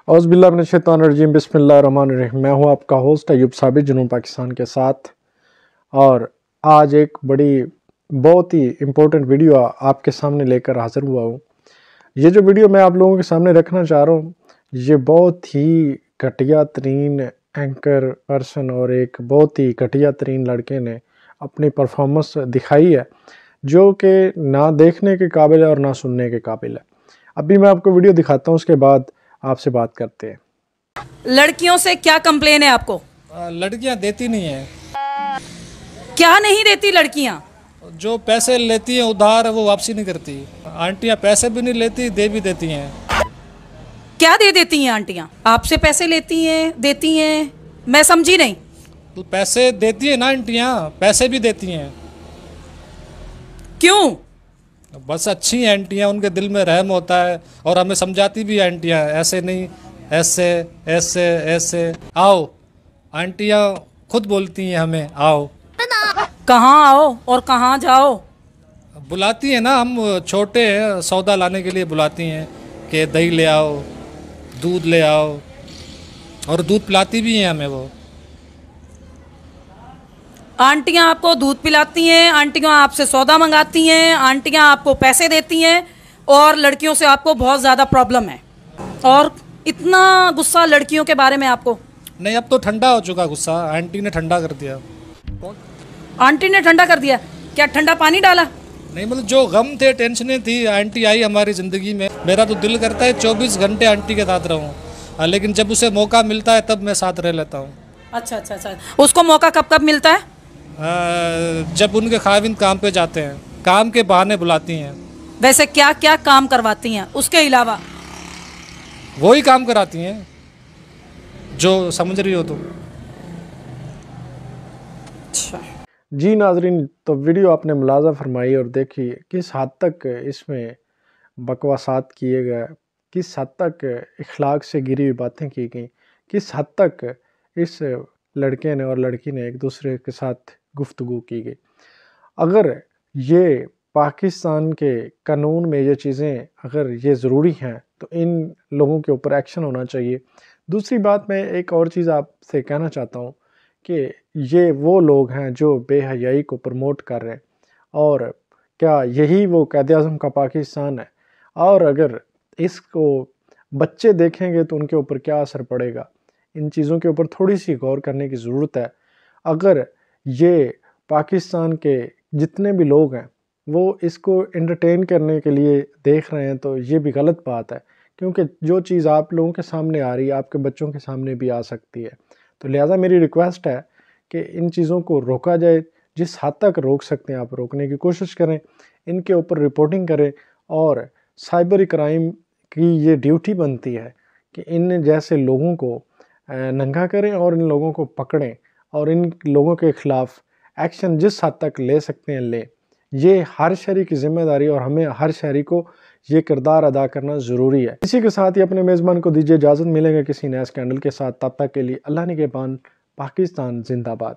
औज़ बिल्लाहि मिनश्शैतानिर्रजीम बिस्मिल्लाहिर्रहमानिर्रहीम। मैं हूँ आपका होस्ट अयूब साबित जुनून पाकिस्तान के साथ, और आज एक बहुत ही इम्पोर्टेंट वीडियो आपके सामने लेकर हाज़िर हुआ हूँ। ये जो वीडियो मैं आप लोगों के सामने रखना चाह रहा हूँ, ये बहुत ही घटिया तरीन एंकर पर्सन और एक बहुत ही घटिया तरीन लड़के ने अपनी परफॉर्मेंस दिखाई है, जो कि ना देखने के काबिल है और ना सुनने के काबिल है। अभी मैं आपको वीडियो दिखाता हूँ, उसके बाद आपसे बात करते हैं। लड़कियों से क्या कंप्लेन है आपको? लड़कियां देती नहीं है। क्या नहीं देती लड़कियां? जो पैसे लेती हैं उधार, वो वापसी नहीं करती। आंटियां पैसे भी नहीं लेती, दे भी देती हैं। क्या दे देती हैं आंटियां? आपसे पैसे लेती हैं, देती हैं? मैं समझी नहीं। तो पैसे देती है ना आंटियां, पैसे भी देती हैं। क्यों? बस अच्छी हैं आंटियां, उनके दिल में रहम होता है और हमें समझाती भी है आंटियां, ऐसे नहीं, ऐसे ऐसे ऐसे। आओ, आंटियां खुद बोलती हैं हमें, आओ। कहाँ आओ और कहाँ जाओ? बुलाती हैं ना, हम छोटे हैं, सौदा लाने के लिए बुलाती हैं कि दही ले आओ, दूध ले आओ, और दूध पिलाती भी हैं हमें वो। आंटियां आपको दूध पिलाती हैं, आंटियां आपसे सौदा मंगाती हैं, आंटियां आपको पैसे देती हैं, और लड़कियों से आपको बहुत ज़्यादा प्रॉब्लम है। और इतना गुस्सा लड़कियों के बारे में आपको? नहीं, अब तो ठंडा हो चुका गुस्सा, आंटी ने ठंडा कर दिया। आंटी ने ठंडा कर दिया? क्या ठंडा पानी डाला? नहीं, मतलब जो गम थे, टेंशनें थी, आंटी आई हमारी ज़िंदगी में। मेरा तो दिल करता है 24 घंटे आंटी के साथ रहूं, लेकिन जब उसे मौका मिलता है तब मैं साथ रह लेता हूँ। अच्छा। उसको मौका कब कब मिलता है? जब उनके खाविंद काम पे जाते हैं, काम के बहाने बुलाती हैं। वैसे क्या क्या काम करवाती हैं उसके अलावा? वही काम कराती हैं जो समझ रही हो तुम। अच्छा जी नाजरीन, तो वीडियो आपने मुलाजा फरमाई और देखी किस हद तक इसमें बकवासात किए गए, किस हद तक इखलाक से गिरी हुई बातें की गई, किस हद तक इस लड़के ने और लड़की ने एक दूसरे के साथ गुफ्तगू की गई। अगर ये पाकिस्तान के कानून में ये चीज़ें अगर ये ज़रूरी हैं तो इन लोगों के ऊपर एक्शन होना चाहिए। दूसरी बात, मैं एक और चीज़ आपसे कहना चाहता हूँ कि ये वो लोग हैं जो बेहयाई को प्रमोट कर रहे हैं, और क्या यही वो क़ायद-ए-आज़म का पाकिस्तान है? और अगर इसको बच्चे देखेंगे तो उनके ऊपर क्या असर पड़ेगा? इन चीज़ों के ऊपर थोड़ी सी गौर करने की ज़रूरत है। अगर ये पाकिस्तान के जितने भी लोग हैं वो इसको एंटरटेन करने के लिए देख रहे हैं तो ये भी गलत बात है, क्योंकि जो चीज़ आप लोगों के सामने आ रही है आपके बच्चों के सामने भी आ सकती है। तो लिहाजा मेरी रिक्वेस्ट है कि इन चीज़ों को रोका जाए। जिस हद तक रोक सकते हैं आप रोकने की कोशिश करें, इनके ऊपर रिपोर्टिंग करें, और साइबर क्राइम की ये ड्यूटी बनती है कि इन जैसे लोगों को नंगा करें और इन लोगों को पकड़ें, और इन लोगों के ख़िलाफ़ एक्शन जिस हद तक ले सकते हैं लें। ये हर शहरी की ज़िम्मेदारी, और हमें हर शहरी को ये किरदार अदा करना ज़रूरी है। इसी के साथ ही अपने मेज़बान को दीजिए इजाज़त, मिलेंगे किसी नए स्कैंडल के साथ। तब तक के लिए अल्लाह निगहबान। पाकिस्तान जिंदाबाद।